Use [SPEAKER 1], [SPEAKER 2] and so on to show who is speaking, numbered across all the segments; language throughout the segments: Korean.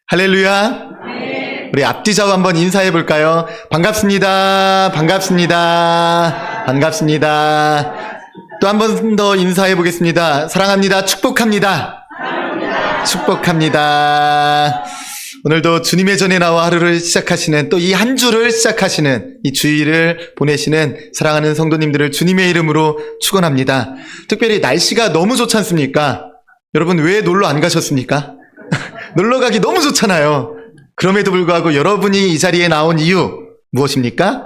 [SPEAKER 1] 할렐루야. 우리 앞뒤좌우 한번 인사해 볼까요? 반갑습니다. 반갑습니다. 반갑습니다. 또 한 번 더 인사해 보겠습니다. 사랑합니다. 축복합니다. 축복합니다. 오늘도 주님의 전에 나와 하루를 시작하시는, 또 이 한 주를 시작하시는, 이 주일을 보내시는 사랑하는 성도님들을 주님의 이름으로 축원합니다. 특별히 날씨가 너무 좋지 않습니까? 여러분 왜 놀러 안 가셨습니까? 놀러 가기 너무 좋잖아요. 그럼에도 불구하고 여러분이 이 자리에 나온 이유 무엇입니까?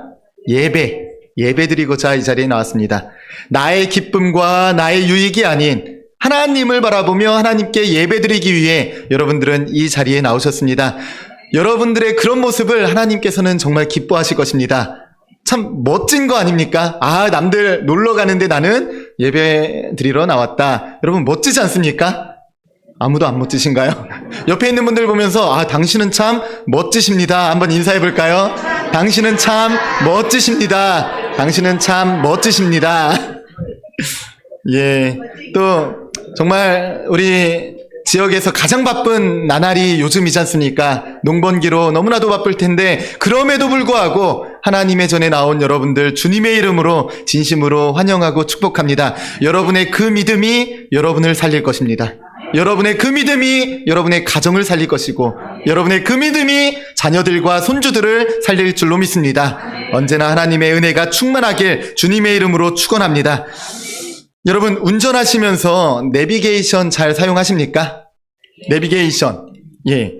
[SPEAKER 1] 예배 드리고자 이 자리에 나왔습니다. 나의 기쁨과 나의 유익이 아닌 하나님을 바라보며 하나님께 예배 드리기 위해 여러분들은 이 자리에 나오셨습니다. 여러분들의 그런 모습을 하나님께서는 정말 기뻐하실 것입니다. 참 멋진 거 아닙니까? 남들 놀러 가는데 나는 예배 드리러 나왔다. 여러분 멋지지 않습니까? 아무도 안 멋지신가요? 옆에 있는 분들 보면서 당신은 참 멋지십니다. 한번 인사해 볼까요? 당신은 참 멋지십니다. 당신은 참 멋지십니다. 예, 또 정말 우리 지역에서 가장 바쁜 나날이 요즘이지 않습니까? 농번기로 너무나도 바쁠 텐데 그럼에도 불구하고 하나님의 전에 나온 여러분들 주님의 이름으로 진심으로 환영하고 축복합니다. 여러분의 그 믿음이 여러분을 살릴 것입니다. 여러분의 그 믿음이 여러분의 가정을 살릴 것이고 여러분의 그 믿음이 자녀들과 손주들을 살릴 줄로 믿습니다. 언제나 하나님의 은혜가 충만하길 주님의 이름으로 축원합니다. 여러분 운전하시면서 내비게이션 잘 사용하십니까? 내비게이션. 예.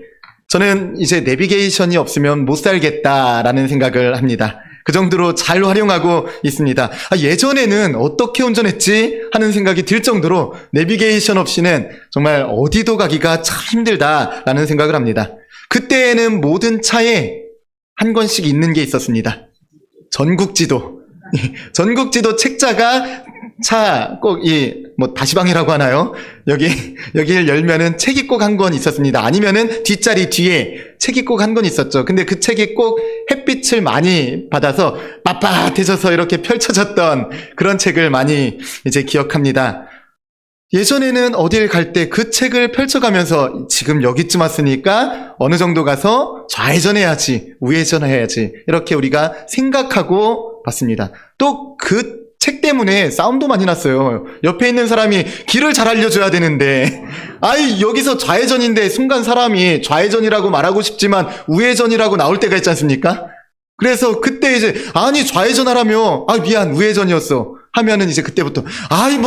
[SPEAKER 1] 저는 이제 내비게이션이 없으면 못 살겠다라는 생각을 합니다. 그 정도로 잘 활용하고 있습니다. 예전에는 어떻게 운전했지 하는 생각이 들 정도로 내비게이션 없이는 정말 어디도 가기가 참 힘들다라는 생각을 합니다. 그때에는 모든 차에 한 권씩 있는 게 있었습니다. 전국지도. 전국지도 책자가 차 꼭 다시방이라고 하나요? 여기를 열면은 책이 꼭 한 권 있었습니다. 아니면은 뒷자리 뒤에 책이 꼭 한 권 있었죠. 근데 그 책이 꼭 햇빛을 많이 받아서 빳빳해져서 이렇게 펼쳐졌던 그런 책을 많이 이제 기억합니다. 예전에는 어딜 갈 때 그 책을 펼쳐가면서 지금 여기쯤 왔으니까 어느 정도 가서 좌회전해야지, 우회전해야지 이렇게 우리가 생각하고 봤습니다. 또 그 책 때문에 싸움도 많이 났어요. 옆에 있는 사람이 길을 잘 알려줘야 되는데 여기서 좌회전인데 순간 사람이 좌회전이라고 말하고 싶지만 우회전이라고 나올 때가 있지 않습니까? 그래서 그때 이제 좌회전하라며 미안 우회전이었어 하면은 이제 그때부터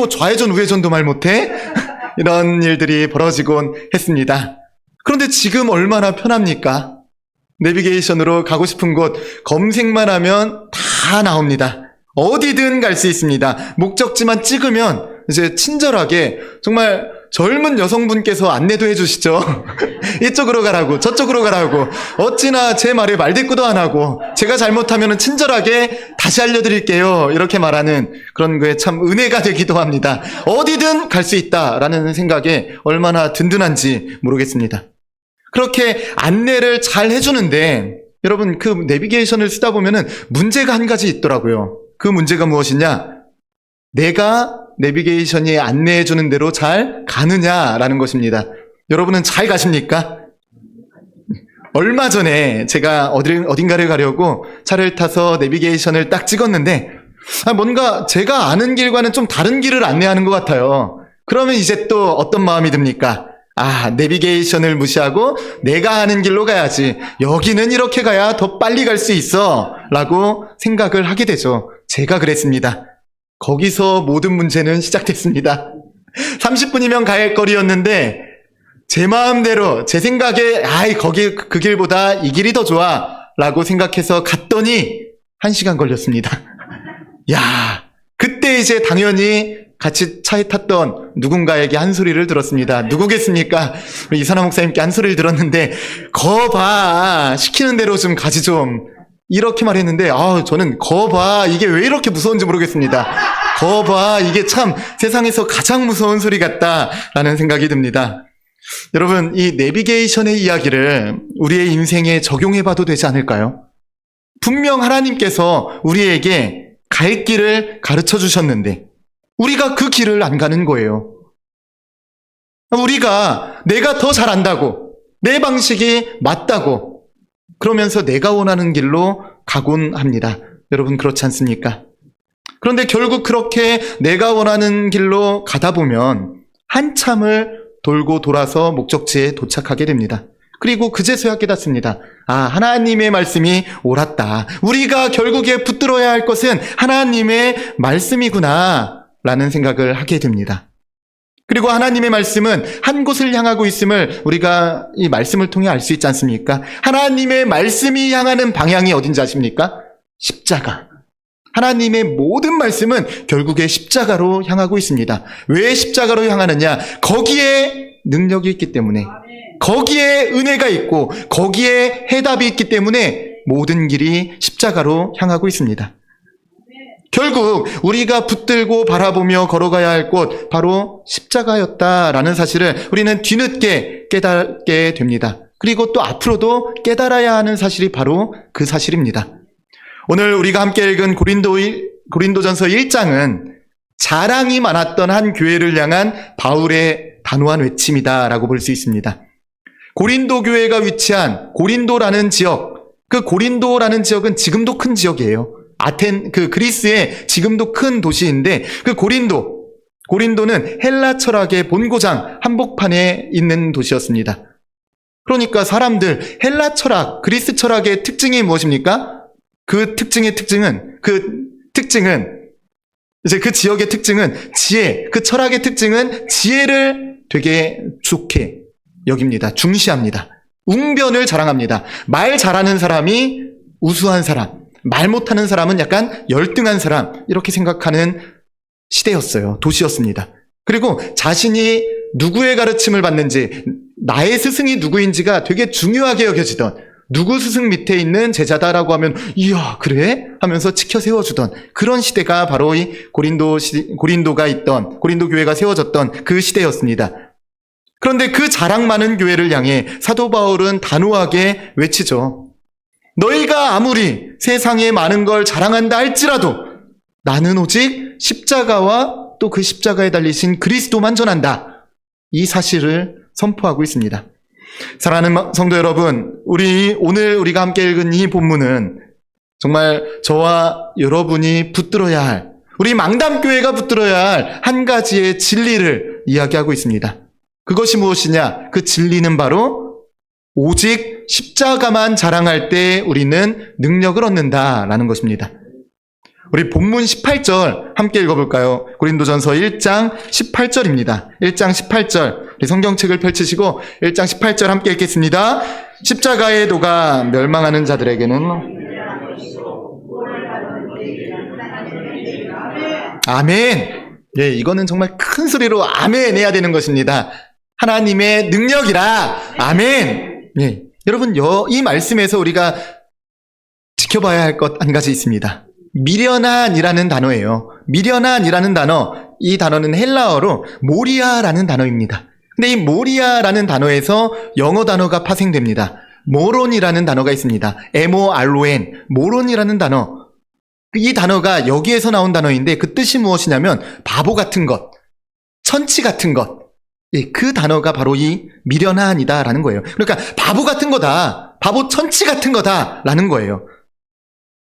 [SPEAKER 1] 좌회전 우회전도 말 못해? 이런 일들이 벌어지곤 했습니다. 그런데 지금 얼마나 편합니까? 내비게이션으로 가고 싶은 곳 검색만 하면 다 나옵니다. 어디든 갈 수 있습니다. 목적지만 찍으면 이제 친절하게 정말 젊은 여성분께서 안내도 해주시죠. 이쪽으로 가라고 저쪽으로 가라고 어찌나 제 말에 말대꾸도 안 하고 제가 잘못하면 친절하게 다시 알려드릴게요 이렇게 말하는 그런 거에 참 은혜가 되기도 합니다. 어디든 갈 수 있다라는 생각에 얼마나 든든한지 모르겠습니다. 그렇게 안내를 잘 해주는데 여러분 그 내비게이션을 쓰다 보면은 문제가 한 가지 있더라고요. 그 문제가 무엇이냐? 내가 내비게이션이 안내해주는 대로 잘 가느냐라는 것입니다. 여러분은 잘 가십니까? 얼마 전에 제가 어딘가를 가려고 차를 타서 내비게이션을 딱 찍었는데 뭔가 제가 아는 길과는 좀 다른 길을 안내하는 것 같아요. 그러면 이제 또 어떤 마음이 듭니까? 내비게이션을 무시하고 내가 아는 길로 가야지. 여기는 이렇게 가야 더 빨리 갈 수 있어 라고 생각을 하게 되죠. 제가 그랬습니다. 거기서 모든 문제는 시작됐습니다. 30분이면 갈 거리였는데 제 마음대로 제 생각에 그 길보다 이 길이 더 좋아 라고 생각해서 갔더니 1시간 걸렸습니다. 그때 이제 당연히 같이 차에 탔던 누군가에게 한 소리를 들었습니다. 누구겠습니까? 우리 이산화 목사님께 한 소리를 들었는데 거봐 시키는 대로 좀 가지 좀 이렇게 말했는데 저는 거봐 이게 왜 이렇게 무서운지 모르겠습니다. 거봐 이게 참 세상에서 가장 무서운 소리 같다라는 생각이 듭니다. 여러분 이 내비게이션의 이야기를 우리의 인생에 적용해봐도 되지 않을까요? 분명 하나님께서 우리에게 갈 길을 가르쳐 주셨는데 우리가 그 길을 안 가는 거예요. 우리가 내가 더 잘한다고, 내 방식이 맞다고, 그러면서 내가 원하는 길로 가곤 합니다. 여러분 그렇지 않습니까? 그런데 결국 그렇게 내가 원하는 길로 가다 보면 한참을 돌고 돌아서 목적지에 도착하게 됩니다. 그리고 그제서야 깨닫습니다. 아, 하나님의 말씀이 옳았다. 우리가 결국에 붙들어야 할 것은 하나님의 말씀이구나 라는 생각을 하게 됩니다. 그리고 하나님의 말씀은 한 곳을 향하고 있음을 우리가 이 말씀을 통해 알 수 있지 않습니까? 하나님의 말씀이 향하는 방향이 어딘지 아십니까? 십자가. 하나님의 모든 말씀은 결국에 십자가로 향하고 있습니다. 왜 십자가로 향하느냐? 거기에 능력이 있기 때문에, 거기에 은혜가 있고 거기에 해답이 있기 때문에 모든 길이 십자가로 향하고 있습니다. 결국 우리가 붙들고 바라보며 걸어가야 할 곳 바로 십자가였다라는 사실을 우리는 뒤늦게 깨닫게 됩니다. 그리고 또 앞으로도 깨달아야 하는 사실이 바로 그 사실입니다. 오늘 우리가 함께 읽은 고린도전서 1장은 자랑이 많았던 한 교회를 향한 바울의 단호한 외침이다라고 볼 수 있습니다. 고린도 교회가 위치한 고린도라는 지역, 그 고린도라는 지역은 지금도 큰 지역이에요. 그리스의 지금도 큰 도시인데 그 고린도는 헬라 철학의 본고장 한복판에 있는 도시였습니다. 그러니까 사람들 헬라 철학, 그리스 철학의 특징이 무엇입니까? 그 특징은 이제 그 지역의 특징은 지혜, 그 철학의 특징은 지혜를 되게 좋게 여깁니다. 중시합니다. 웅변을 자랑합니다. 말 잘하는 사람이 우수한 사람, 말 못하는 사람은 약간 열등한 사람, 이렇게 생각하는 시대였어요. 도시였습니다. 그리고 자신이 누구의 가르침을 받는지, 나의 스승이 누구인지가 되게 중요하게 여겨지던, 누구 스승 밑에 있는 제자다라고 하면 이야 그래? 하면서 치켜 세워주던 그런 시대가 바로 이 고린도 교회가 세워졌던 그 시대였습니다. 그런데 그 자랑 많은 교회를 향해 사도 바울은 단호하게 외치죠. 너희가 아무리 세상에 많은 걸 자랑한다 할지라도 나는 오직 십자가와 또 그 십자가에 달리신 그리스도만 전한다. 이 사실을 선포하고 있습니다. 사랑하는 성도 여러분, 오늘 우리가 함께 읽은 이 본문은 정말 저와 여러분이 붙들어야 할, 우리 망담교회가 붙들어야 할 한 가지의 진리를 이야기하고 있습니다. 그것이 무엇이냐? 그 진리는 바로 오직 십자가만 자랑할 때 우리는 능력을 얻는다라는 것입니다. 우리 본문 18절 함께 읽어볼까요? 고린도전서 1장 18절입니다. 1장 18절. 우리 성경책을 펼치시고 1장 18절 함께 읽겠습니다. 십자가의 도가 멸망하는 자들에게는 아멘. 예, 이거는 정말 큰 소리로 아멘 해야 되는 것입니다. 하나님의 능력이라 아멘. 예, 여러분 이 말씀에서 우리가 지켜봐야 할 것 한 가지 있습니다. 미련한이라는 단어예요. 미련한이라는 단어, 이 단어는 헬라어로 모리아라는 단어입니다. 근데 이 모리아라는 단어에서 영어 단어가 파생됩니다. 모론이라는 단어가 있습니다. MORON, 모론이라는 단어. 이 단어가 여기에서 나온 단어인데 그 뜻이 무엇이냐면 바보 같은 것, 천치 같은 것. 예, 그 단어가 바로 이 미련한이다라는 거예요. 그러니까 바보 같은 거다, 바보 천치 같은 거다라는 거예요.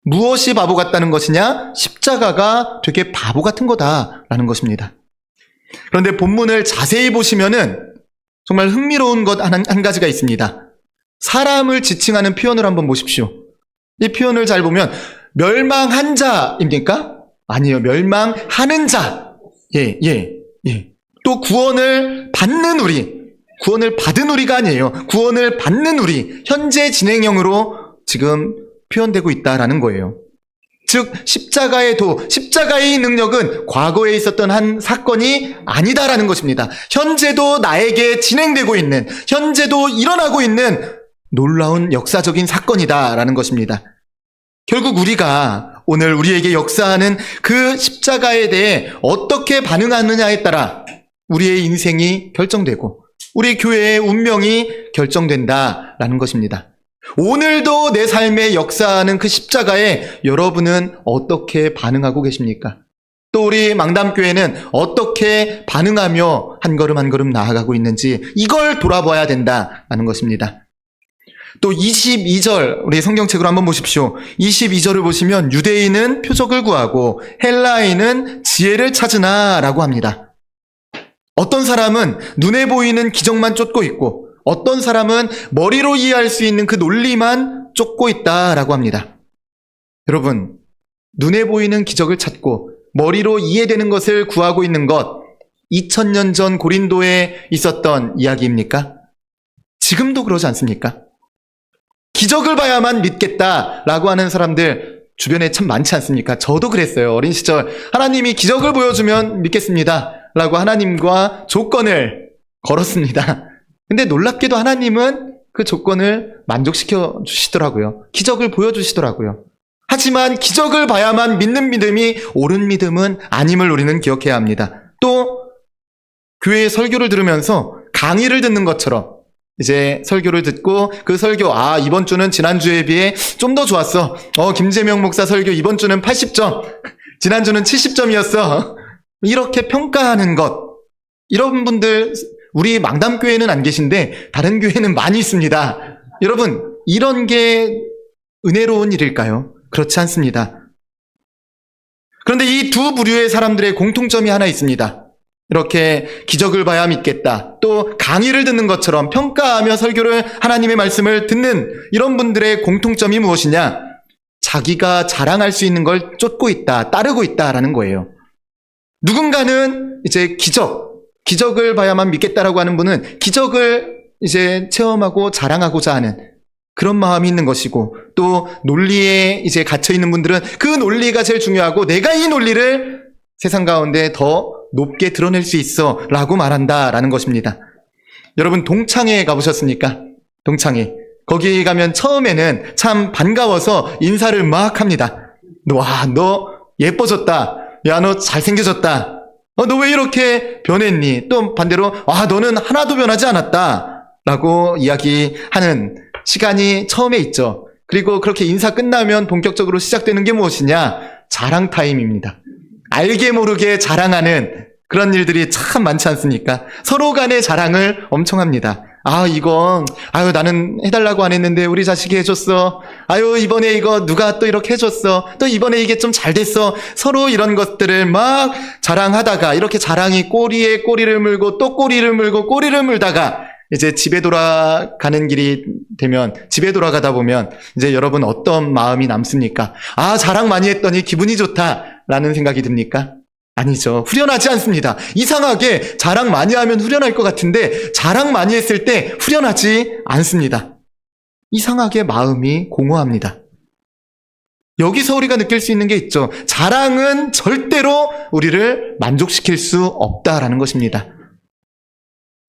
[SPEAKER 1] 무엇이 바보 같다는 것이냐? 십자가가 되게 바보 같은 거다라는 것입니다. 그런데 본문을 자세히 보시면은 정말 흥미로운 것 한 가지가 있습니다. 사람을 지칭하는 표현을 한번 보십시오. 이 표현을 잘 보면 멸망한 자입니까? 아니요. 멸망하는 자. 예. 또 구원을 받는 우리. 구원을 받은 우리가 아니에요. 구원을 받는 우리. 현재 진행형으로 지금 표현되고 있다라는 거예요. 즉 십자가의 십자가의 능력은 과거에 있었던 한 사건이 아니다라는 것입니다. 현재도 나에게 진행되고 있는, 현재도 일어나고 있는 놀라운 역사적인 사건이다라는 것입니다. 결국 우리가 오늘 우리에게 역사하는 그 십자가에 대해 어떻게 반응하느냐에 따라 우리의 인생이 결정되고 우리 교회의 운명이 결정된다라는 것입니다. 오늘도 내 삶에 역사하는 그 십자가에 여러분은 어떻게 반응하고 계십니까? 또 우리 망담교회는 어떻게 반응하며 한 걸음 한 걸음 나아가고 있는지 이걸 돌아봐야 된다는 것입니다. 또 22절 우리 성경책으로 한번 보십시오. 22절을 보시면 유대인은 표적을 구하고 헬라인은 지혜를 찾으나 라고 합니다. 어떤 사람은 눈에 보이는 기적만 쫓고 있고 어떤 사람은 머리로 이해할 수 있는 그 논리만 쫓고 있다라고 합니다. 여러분, 눈에 보이는 기적을 찾고 머리로 이해되는 것을 구하고 있는 것, 2000년 전 고린도에 있었던 이야기입니까? 지금도 그러지 않습니까? 기적을 봐야만 믿겠다라고 하는 사람들 주변에 참 많지 않습니까? 저도 그랬어요. 어린 시절 하나님이 기적을 보여주면 믿겠습니다 라고 하나님과 조건을 걸었습니다. 근데 놀랍게도 하나님은 그 조건을 만족시켜 주시더라고요. 기적을 보여주시더라고요. 하지만 기적을 봐야만 믿는 믿음이 옳은 믿음은 아님을 우리는 기억해야 합니다. 또 교회 설교를 들으면서 강의를 듣는 것처럼 이제 설교를 듣고 그 설교, 이번 주는 지난주에 비해 좀 더 좋았어. 김재명 목사 설교 이번 주는 80점, 지난주는 70점이었어. 이렇게 평가하는 것. 이런 분들 우리 망담교회는 안 계신데 다른 교회는 많이 있습니다. 여러분, 이런 게 은혜로운 일일까요? 그렇지 않습니다. 그런데 이 두 부류의 사람들의 공통점이 하나 있습니다. 이렇게 기적을 봐야 믿겠다. 또 강의를 듣는 것처럼 평가하며 설교를 하나님의 말씀을 듣는 이런 분들의 공통점이 무엇이냐? 자기가 자랑할 수 있는 걸 쫓고 있다, 따르고 있다라는 거예요. 누군가는 이제 기적을 봐야만 믿겠다라고 하는 분은 기적을 이제 체험하고 자랑하고자 하는 그런 마음이 있는 것이고, 또 논리에 이제 갇혀 있는 분들은 그 논리가 제일 중요하고 내가 이 논리를 세상 가운데 더 높게 드러낼 수 있어 라고 말한다라는 것입니다. 여러분, 동창회 가보셨습니까? 동창회. 거기 가면 처음에는 참 반가워서 인사를 막 합니다. 와, 너 예뻐졌다. 야, 너 잘생겨졌다. 너 왜 이렇게 변했니? 또 반대로, 너는 하나도 변하지 않았다. 라고 이야기하는 시간이 처음에 있죠. 그리고 그렇게 인사 끝나면 본격적으로 시작되는 게 무엇이냐? 자랑 타임입니다. 알게 모르게 자랑하는 그런 일들이 참 많지 않습니까? 서로 간의 자랑을 엄청 합니다. 나는 해달라고 안 했는데 우리 자식이 해줬어. 이번에 이거 누가 또 이렇게 해줬어. 또 이번에 이게 좀 잘 됐어. 서로 이런 것들을 막 자랑하다가 이렇게 자랑이 꼬리에 꼬리를 물고 또 꼬리를 물고 꼬리를 물다가 이제 집에 돌아가는 길이 되면, 집에 돌아가다 보면 이제 여러분 어떤 마음이 남습니까? 자랑 많이 했더니 기분이 좋다라는 생각이 듭니까? 아니죠. 후련하지 않습니다. 이상하게 자랑 많이 하면 후련할 것 같은데 자랑 많이 했을 때 후련하지 않습니다. 이상하게 마음이 공허합니다. 여기서 우리가 느낄 수 있는 게 있죠. 자랑은 절대로 우리를 만족시킬 수 없다라는 것입니다.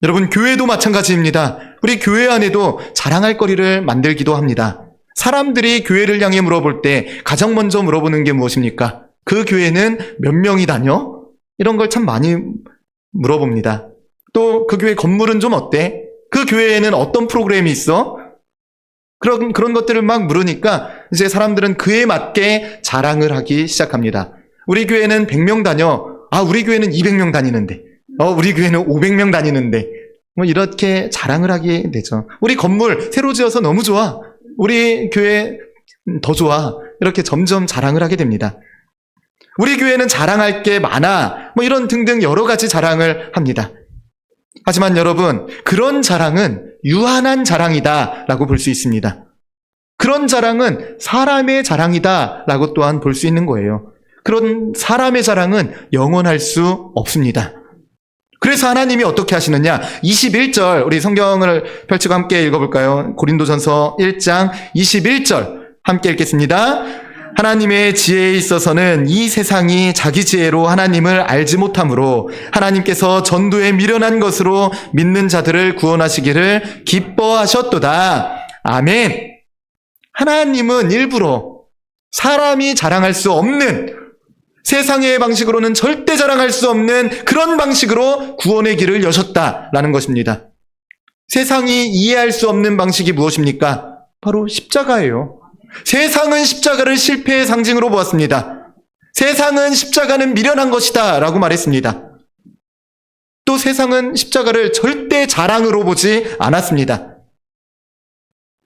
[SPEAKER 1] 여러분, 교회도 마찬가지입니다. 우리 교회 안에도 자랑할 거리를 만들기도 합니다. 사람들이 교회를 향해 물어볼 때 가장 먼저 물어보는 게 무엇입니까? 그 교회는 몇 명이 다녀? 이런 걸 참 많이 물어봅니다. 또 그 교회 건물은 좀 어때? 그 교회에는 어떤 프로그램이 있어? 그런 것들을 막 물으니까 이제 사람들은 그에 맞게 자랑을 하기 시작합니다. 우리 교회는 100명 다녀. 우리 교회는 200명 다니는데. 우리 교회는 500명 다니는데. 이렇게 자랑을 하게 되죠. 우리 건물 새로 지어서 너무 좋아. 우리 교회 더 좋아. 이렇게 점점 자랑을 하게 됩니다. 우리 교회는 자랑할 게 많아. 이런 등등 여러 가지 자랑을 합니다. 하지만 여러분, 그런 자랑은 유한한 자랑이다라고 볼 수 있습니다. 그런 자랑은 사람의 자랑이다라고 또한 볼 수 있는 거예요. 그런 사람의 자랑은 영원할 수 없습니다. 그래서 하나님이 어떻게 하시느냐? 21절, 우리 성경을 펼치고 함께 읽어볼까요? 고린도전서 1장 21절 함께 읽겠습니다. 하나님의 지혜에 있어서는 이 세상이 자기 지혜로 하나님을 알지 못하므로 하나님께서 전도에 미련한 것으로 믿는 자들을 구원하시기를 기뻐하셨도다. 아멘. 하나님은 일부러 사람이 자랑할 수 없는, 세상의 방식으로는 절대 자랑할 수 없는 그런 방식으로 구원의 길을 여셨다라는 것입니다. 세상이 이해할 수 없는 방식이 무엇입니까? 바로 십자가예요. 세상은 십자가를 실패의 상징으로 보았습니다. 세상은 십자가는 미련한 것이다 라고 말했습니다. 또 세상은 십자가를 절대 자랑으로 보지 않았습니다.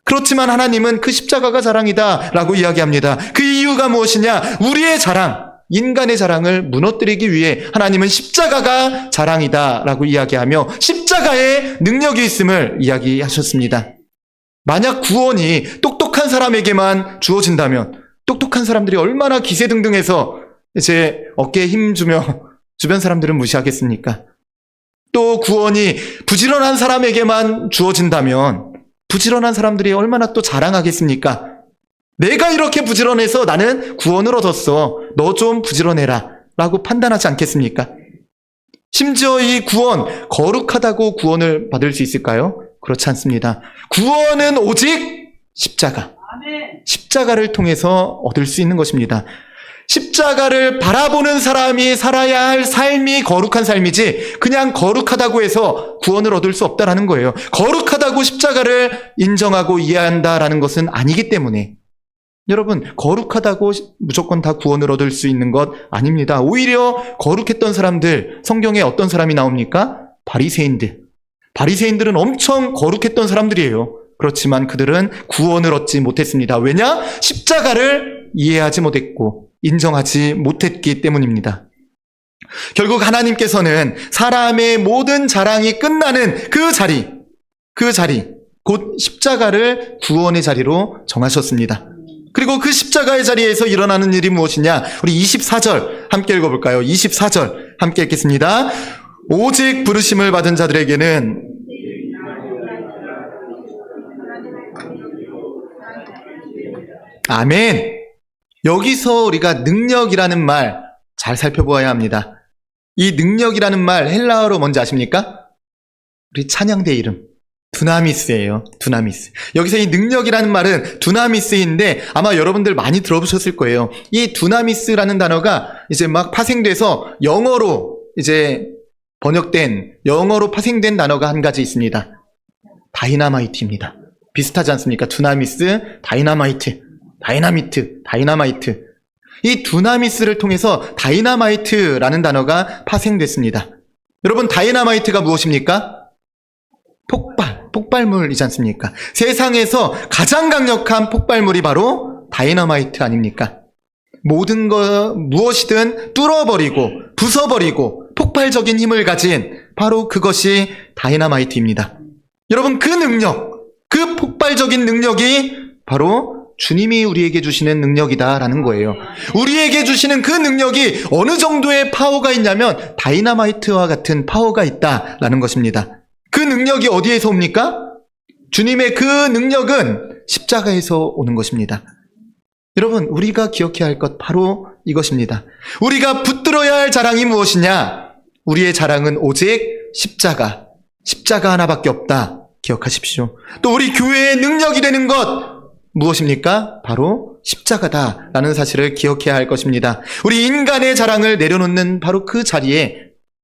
[SPEAKER 1] 그렇지만 하나님은 그 십자가가 자랑이다 라고 이야기합니다. 그 이유가 무엇이냐? 우리의 자랑, 인간의 자랑을 무너뜨리기 위해 하나님은 십자가가 자랑이다 라고 이야기하며 십자가에 능력이 있음을 이야기하셨습니다. 만약 구원이 똑똑한 사람에게만 주어진다면 똑똑한 사람들이 얼마나 기세등등해서 이제 어깨에 힘주며 주변 사람들은 무시하겠습니까? 또 구원이 부지런한 사람에게만 주어진다면 부지런한 사람들이 얼마나 또 자랑하겠습니까? 내가 이렇게 부지런해서 나는 구원을 얻었어. 너 좀 부지런해라 라고 판단하지 않겠습니까? 심지어 이 구원, 거룩하다고 구원을 받을 수 있을까요? 그렇지 않습니다. 구원은 오직 십자가를 통해서 얻을 수 있는 것입니다. 십자가를 바라보는 사람이 살아야 할 삶이 거룩한 삶이지 그냥 거룩하다고 해서 구원을 얻을 수 없다라는 거예요. 거룩하다고 십자가를 인정하고 이해한다라는 것은 아니기 때문에 여러분, 거룩하다고 무조건 다 구원을 얻을 수 있는 것 아닙니다. 오히려 거룩했던 사람들, 성경에 어떤 사람이 나옵니까? 바리새인들은 엄청 거룩했던 사람들이에요. 그렇지만 그들은 구원을 얻지 못했습니다. 왜냐? 십자가를 이해하지 못했고 인정하지 못했기 때문입니다. 결국 하나님께서는 사람의 모든 자랑이 끝나는 그 자리, 곧 십자가를 구원의 자리로 정하셨습니다. 그리고 그 십자가의 자리에서 일어나는 일이 무엇이냐? 우리 24절 함께 읽어볼까요? 24절 함께 읽겠습니다. 오직 부르심을 받은 자들에게는 아멘. 여기서 우리가 능력이라는 말 잘 살펴보아야 합니다. 이 능력이라는 말 헬라어로 뭔지 아십니까? 우리 찬양대 이름 두나미스예요. 두나미스. 여기서 이 능력이라는 말은 두나미스인데 아마 여러분들 많이 들어보셨을 거예요. 이 두나미스라는 단어가 이제 막 파생돼서 영어로 파생된 단어가 한 가지 있습니다. 다이나마이트입니다. 비슷하지 않습니까? 두나미스, 다이나마이트. 이 두나미스를 통해서 다이나마이트라는 단어가 파생됐습니다. 여러분, 다이나마이트가 무엇입니까? 폭발물이지 않습니까? 세상에서 가장 강력한 폭발물이 바로 다이너마이트 아닙니까? 모든 무엇이든 뚫어버리고 부숴버리고 폭발적인 힘을 가진 바로 그것이 다이너마이트입니다. 여러분, 그 능력, 그 폭발적인 능력이 바로 주님이 우리에게 주시는 능력이다라는 거예요. 우리에게 주시는 그 능력이 어느 정도의 파워가 있냐면 다이너마이트와 같은 파워가 있다라는 것입니다. 그 능력이 어디에서 옵니까? 주님의 그 능력은 십자가에서 오는 것입니다. 여러분, 우리가 기억해야 할 것 바로 이것입니다. 우리가 붙들어야 할 자랑이 무엇이냐? 우리의 자랑은 오직 십자가 하나밖에 없다. 기억하십시오. 또 우리 교회의 능력이 되는 것 무엇입니까? 바로 십자가다라는 사실을 기억해야 할 것입니다. 우리 인간의 자랑을 내려놓는 바로 그 자리에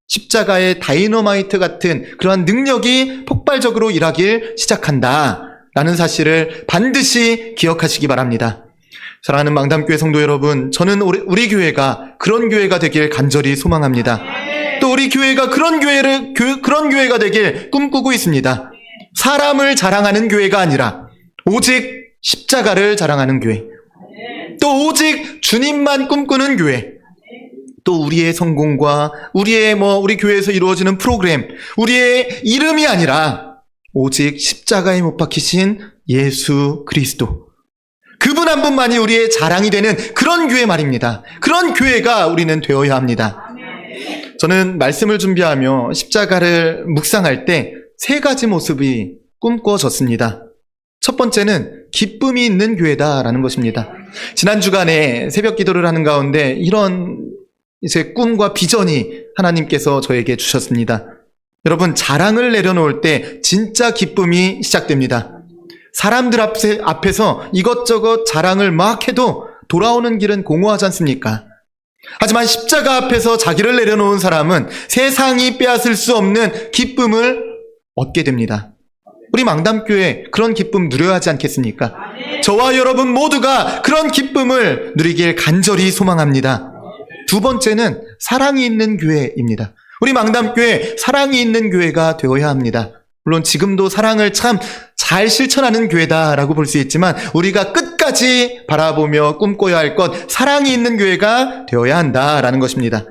[SPEAKER 1] 십자가의 다이너마이트 같은 그러한 능력이 폭발적으로 일하길 시작한다라는 사실을 반드시 기억하시기 바랍니다. 사랑하는 망담교회 성도 여러분, 저는 우리 교회가 그런 교회가 되길 간절히 소망합니다. 또 우리 교회가 그런 교회가 되길 꿈꾸고 있습니다. 사람을 자랑하는 교회가 아니라 오직 십자가를 자랑하는 교회, 또 오직 주님만 꿈꾸는 교회, 또 우리의 성공과 우리 교회에서 이루어지는 프로그램, 우리의 이름이 아니라 오직 십자가에 못 박히신 예수 그리스도, 그분 한 분만이 우리의 자랑이 되는 그런 교회 말입니다. 그런 교회가 우리는 되어야 합니다. 저는 말씀을 준비하며 십자가를 묵상할 때 3가지 모습이 꿈꿔졌습니다. 첫 번째는 기쁨이 있는 교회다라는 것입니다. 지난 주간에 새벽 기도를 하는 가운데 이런 꿈과 비전이 하나님께서 저에게 주셨습니다. 여러분, 자랑을 내려놓을 때 진짜 기쁨이 시작됩니다. 사람들 앞에서 이것저것 자랑을 막 해도 돌아오는 길은 공허하지 않습니까? 하지만 십자가 앞에서 자기를 내려놓은 사람은 세상이 빼앗을 수 없는 기쁨을 얻게 됩니다. 우리 망담교회 그런 기쁨 누려야 하지 않겠습니까? 저와 여러분 모두가 그런 기쁨을 누리길 간절히 소망합니다. 두 번째는 사랑이 있는 교회입니다. 우리 망담교회 사랑이 있는 교회가 되어야 합니다. 물론 지금도 사랑을 참 잘 실천하는 교회다라고 볼 수 있지만 우리가 끝까지 바라보며 꿈꿔야 할 것, 사랑이 있는 교회가 되어야 한다라는 것입니다.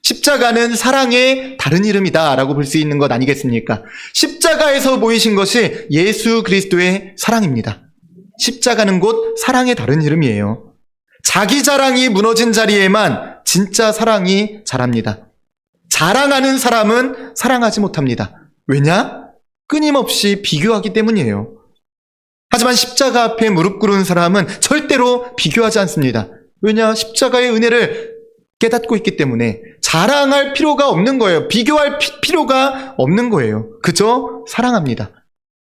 [SPEAKER 1] 십자가는 사랑의 다른 이름이다라고 볼 수 있는 것 아니겠습니까? 십자가에서 보이신 것이 예수 그리스도의 사랑입니다. 십자가는 곧 사랑의 다른 이름이에요. 자기 자랑이 무너진 자리에만 진짜 사랑이 자랍니다. 자랑하는 사람은 사랑하지 못합니다. 왜냐? 끊임없이 비교하기 때문이에요. 하지만 십자가 앞에 무릎 꿇은 사람은 절대로 비교하지 않습니다. 왜냐? 십자가의 은혜를 깨닫고 있기 때문에 자랑할 필요가 없는 거예요. 비교할 필요가 없는 거예요. 그저 사랑합니다.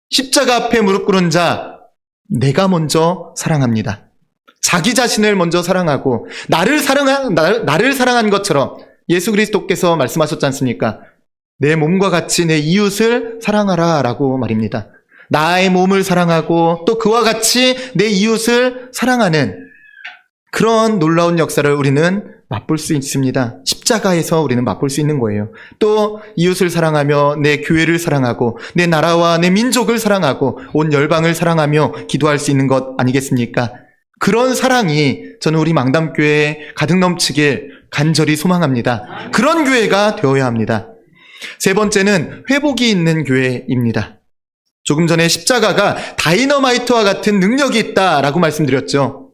[SPEAKER 1] 십자가 앞에 무릎 꿇은 자, 내가 먼저 사랑합니다. 자기 자신을 먼저 사랑하고 나를 사랑한 것처럼 예수 그리스도께서 말씀하셨지 않습니까? 내 몸과 같이 내 이웃을 사랑하라 라고 말입니다. 나의 몸을 사랑하고 또 그와 같이 내 이웃을 사랑하는 그런 놀라운 역사를 우리는 맛볼 수 있습니다. 십자가에서 우리는 맛볼 수 있는 거예요. 또 이웃을 사랑하며 내 교회를 사랑하고 내 나라와 내 민족을 사랑하고 온 열방을 사랑하며 기도할 수 있는 것 아니겠습니까? 그런 사랑이 저는 우리 망담교회에 가득 넘치길 간절히 소망합니다. 그런 교회가 되어야 합니다. 세 번째는 회복이 있는 교회입니다. 조금 전에 십자가가 다이너마이트와 같은 능력이 있다라고 말씀드렸죠.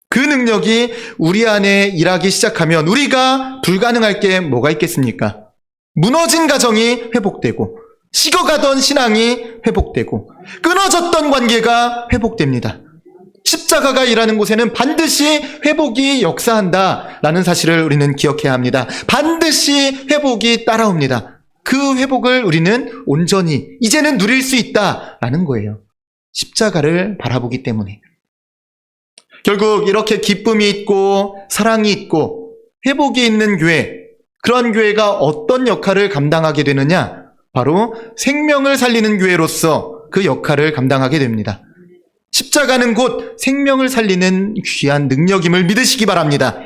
[SPEAKER 1] 그 능력이 우리 안에 일하기 시작하면 우리가 불가능할 게 뭐가 있겠습니까? 무너진 가정이 회복되고 식어가던 신앙이 회복되고 끊어졌던 관계가 회복됩니다. 십자가가 일하는 곳에는 반드시 회복이 역사한다라는 사실을 우리는 기억해야 합니다. 반드시 회복이 따라옵니다. 그 회복을 우리는 온전히 이제는 누릴 수 있다라는 거예요. 십자가를 바라보기 때문에. 결국 이렇게 기쁨이 있고 사랑이 있고 회복이 있는 교회, 그런 교회가 어떤 역할을 감당하게 되느냐? 바로 생명을 살리는 교회로서 그 역할을 감당하게 됩니다. 십자가는 곧 생명을 살리는 귀한 능력임을 믿으시기 바랍니다.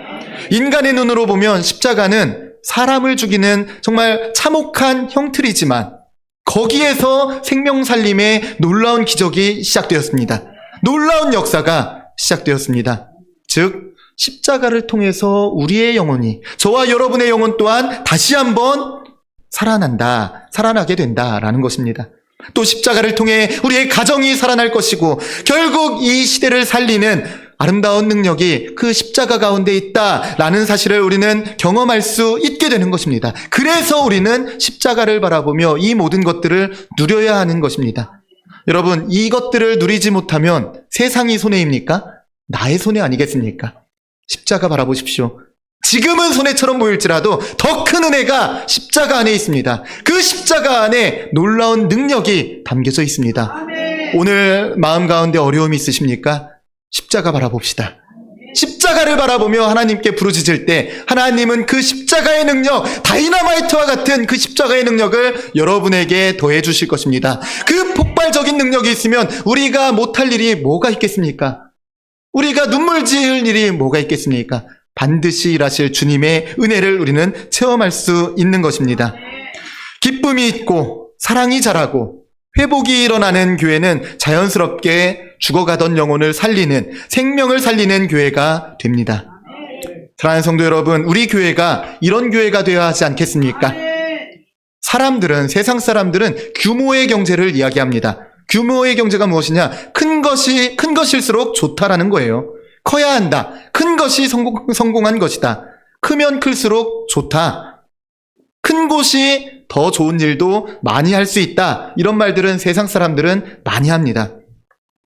[SPEAKER 1] 인간의 눈으로 보면 십자가는 사람을 죽이는 정말 참혹한 형틀이지만 거기에서 생명 살림의 놀라운 기적이 시작되었습니다. 놀라운 역사가 시작되었습니다. 즉 십자가를 통해서 우리의 영혼이, 저와 여러분의 영혼 또한 다시 한번 살아나게 된다라는 것입니다. 또 십자가를 통해 우리의 가정이 살아날 것이고 결국 이 시대를 살리는 아름다운 능력이 그 십자가 가운데 있다라는 사실을 우리는 경험할 수 있게 되는 것입니다. 그래서 우리는 십자가를 바라보며 이 모든 것들을 누려야 하는 것입니다. 여러분, 이것들을 누리지 못하면 세상이 손해입니까? 나의 손해 아니겠습니까? 십자가 바라보십시오. 지금은 손해처럼 보일지라도 더 큰 은혜가 십자가 안에 있습니다. 그 십자가 안에 놀라운 능력이 담겨져 있습니다. 오늘 마음 가운데 어려움이 있으십니까? 십자가 바라봅시다. 십자가를 바라보며 하나님께 부르짖을 때 하나님은 그 십자가의 능력, 다이너마이트와 같은 그 십자가의 능력을 여러분에게 더해 주실 것입니다. 그 폭발적인 능력이 있으면 우리가 못할 일이 뭐가 있겠습니까? 우리가 눈물 지을 일이 뭐가 있겠습니까? 반드시 일하실 주님의 은혜를 우리는 체험할 수 있는 것입니다. 기쁨이 있고 사랑이 자라고 회복이 일어나는 교회는 자연스럽게 죽어가던 영혼을 살리는, 생명을 살리는 교회가 됩니다. 사랑하는 성도 여러분, 우리 교회가 이런 교회가 되어야 하지 않겠습니까? 세상 사람들은 규모의 경제를 이야기합니다. 규모의 경제가 무엇이냐? 큰 것일수록 좋다라는 거예요. 커야 한다. 큰 것이 성공한 것이다. 크면 클수록 좋다. 큰 곳이 더 좋은 일도 많이 할 수 있다. 이런 말들은 세상 사람들은 많이 합니다.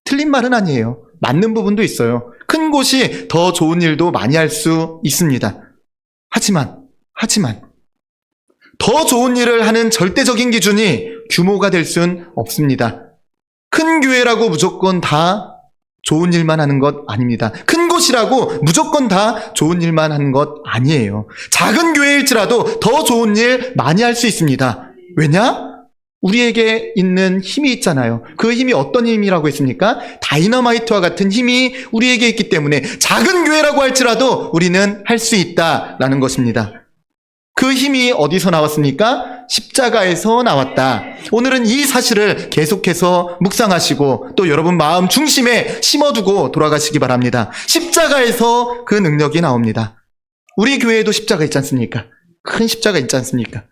[SPEAKER 1] 틀린 말은 아니에요. 맞는 부분도 있어요. 큰 곳이 더 좋은 일도 많이 할 수 있습니다. 하지만 더 좋은 일을 하는 절대적인 기준이 규모가 될 수는 없습니다. 큰 교회라고 무조건 다 좋은 일만 하는 것 아닙니다. 큰 곳이라고 무조건 다 좋은 일만 하는 것 아니에요. 작은 교회일지라도 더 좋은 일 많이 할 수 있습니다. 왜냐? 우리에게 있는 힘이 있잖아요. 그 힘이 어떤 힘이라고 했습니까? 다이너마이트와 같은 힘이 우리에게 있기 때문에 작은 교회라고 할지라도 우리는 할 수 있다라는 것입니다. 그 힘이 어디서 나왔습니까? 십자가에서 나왔다. 오늘은 이 사실을 계속해서 묵상하시고 또 여러분 마음 중심에 심어두고 돌아가시기 바랍니다. 십자가에서 그 능력이 나옵니다. 우리 교회에도 십자가 있지 않습니까? 큰 십자가 있지 않습니까?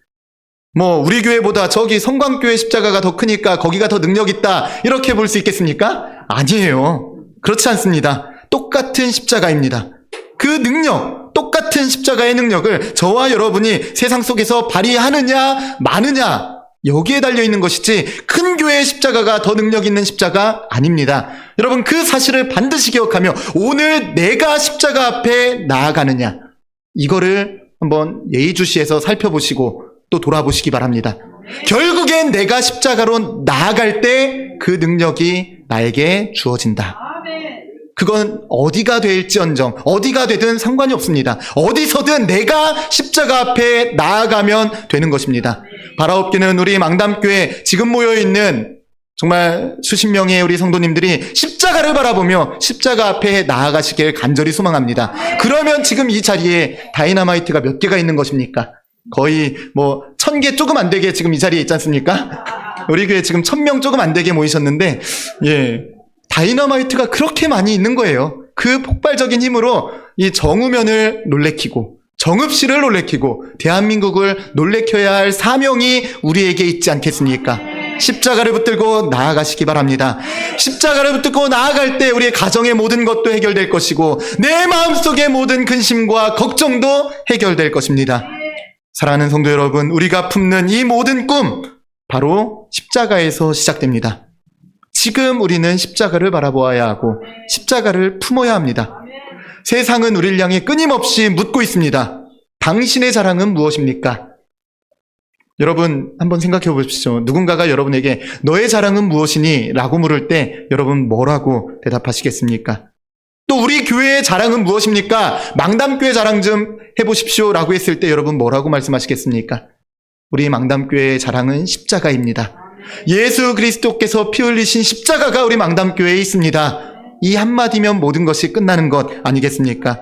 [SPEAKER 1] 우리 교회보다 저기 성광교회 십자가가 더 크니까 거기가 더 능력 있다, 이렇게 볼 수 있겠습니까? 아니에요. 그렇지 않습니다. 똑같은 십자가입니다. 그 능력, 똑같은 십자가의 능력을 저와 여러분이 세상 속에서 발휘하느냐 마느냐, 여기에 달려있는 것이지 큰 교회의 십자가가 더 능력 있는 십자가 아닙니다. 여러분, 그 사실을 반드시 기억하며 오늘 내가 십자가 앞에 나아가느냐, 이거를 한번 예의주시해서 살펴보시고 또 돌아보시기 바랍니다. 결국엔 내가 십자가로 나아갈 때 그 능력이 나에게 주어진다. 그건 어디가 될지언정 어디가 되든 상관이 없습니다. 어디서든 내가 십자가 앞에 나아가면 되는 것입니다. 바라옵기는 우리 망담교회 지금 모여있는 정말 수십 명의 우리 성도님들이 십자가를 바라보며 십자가 앞에 나아가시길 간절히 소망합니다. 그러면 지금 이 자리에 다이너마이트가 몇 개가 있는 것입니까? 거의 1000개 조금 안 되게 지금 이 자리에 있지 않습니까? 우리 교회 지금 1000명 조금 안 되게 모이셨는데, 다이너마이트가 그렇게 많이 있는 거예요. 그 폭발적인 힘으로 이 정우면을 놀래키고 정읍시를 놀래키고 대한민국을 놀래켜야 할 사명이 우리에게 있지 않겠습니까? 십자가를 붙들고 나아가시기 바랍니다. 십자가를 붙들고 나아갈 때 우리의 가정의 모든 것도 해결될 것이고 내 마음속의 모든 근심과 걱정도 해결될 것입니다. 사랑하는 성도 여러분, 우리가 품는 이 모든 꿈, 바로 십자가에서 시작됩니다. 지금 우리는 십자가를 바라보아야 하고 십자가를 품어야 합니다. 세상은 우리를 향해 끊임없이 묻고 있습니다. 당신의 자랑은 무엇입니까? 여러분 한번 생각해 보십시오. 누군가가 여러분에게 너의 자랑은 무엇이니? 라고 물을 때 여러분 뭐라고 대답하시겠습니까? 또 우리 교회의 자랑은 무엇입니까? 망담교회 자랑 좀 해보십시오 라고 했을 때 여러분 뭐라고 말씀하시겠습니까? 우리 망담교회의 자랑은 십자가입니다. 예수 그리스도께서 피 흘리신 십자가가 우리 망담교회에 있습니다. 이 한마디면 모든 것이 끝나는 것 아니겠습니까?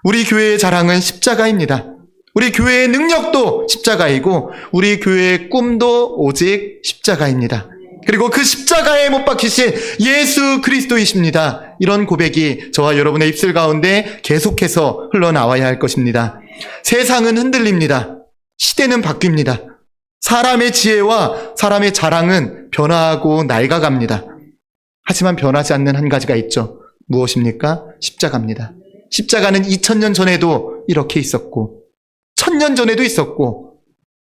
[SPEAKER 1] 우리 교회의 자랑은 십자가입니다. 우리 교회의 능력도 십자가이고 우리 교회의 꿈도 오직 십자가입니다. 그리고 그 십자가에 못 박히신 예수 그리스도이십니다. 이런 고백이 저와 여러분의 입술 가운데 계속해서 흘러나와야 할 것입니다. 세상은 흔들립니다. 시대는 바뀝니다. 사람의 지혜와 사람의 자랑은 변화하고 낡아갑니다. 하지만 변하지 않는 한 가지가 있죠. 무엇입니까? 십자가입니다. 십자가는 2000년 전에도 이렇게 있었고 1000년 전에도 있었고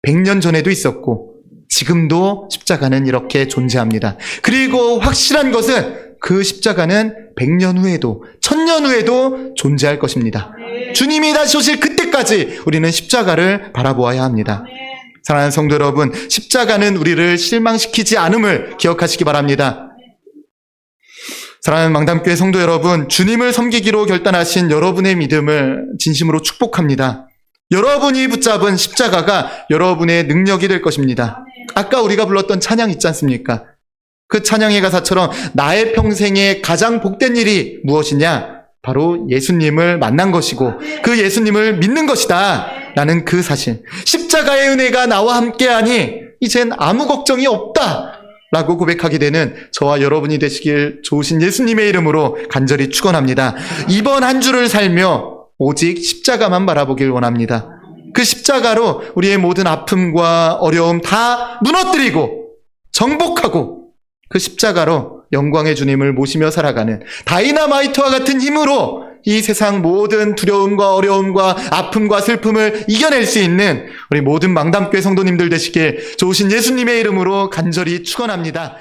[SPEAKER 1] 100년 전에도 있었고 지금도 십자가는 이렇게 존재합니다. 그리고 확실한 것은 그 십자가는 100년 후에도 1000년 후에도 존재할 것입니다. 주님이 다시 오실 그때까지 우리는 십자가를 바라보아야 합니다. 사랑하는 성도 여러분, 십자가는 우리를 실망시키지 않음을 기억하시기 바랍니다. 사랑하는 망담교회 성도 여러분, 주님을 섬기기로 결단하신 여러분의 믿음을 진심으로 축복합니다. 여러분이 붙잡은 십자가가 여러분의 능력이 될 것입니다. 아까 우리가 불렀던 찬양 있지 않습니까? 그 찬양의 가사처럼 나의 평생에 가장 복된 일이 무엇이냐? 바로 예수님을 만난 것이고 그 예수님을 믿는 것이다 라는 그 사실, 십자가의 은혜가 나와 함께하니 이젠 아무 걱정이 없다 라고 고백하게 되는 저와 여러분이 되시길 좋으신 예수님의 이름으로 간절히 축원합니다. 이번 한 주를 살며 오직 십자가만 바라보길 원합니다. 그 십자가로 우리의 모든 아픔과 어려움 다 무너뜨리고 정복하고 그 십자가로 영광의 주님을 모시며 살아가는 다이너마이트와 같은 힘으로 이 세상 모든 두려움과 어려움과 아픔과 슬픔을 이겨낼 수 있는 우리 모든 망담교회 성도님들 되시길 좋으신 예수님의 이름으로 간절히 축원합니다.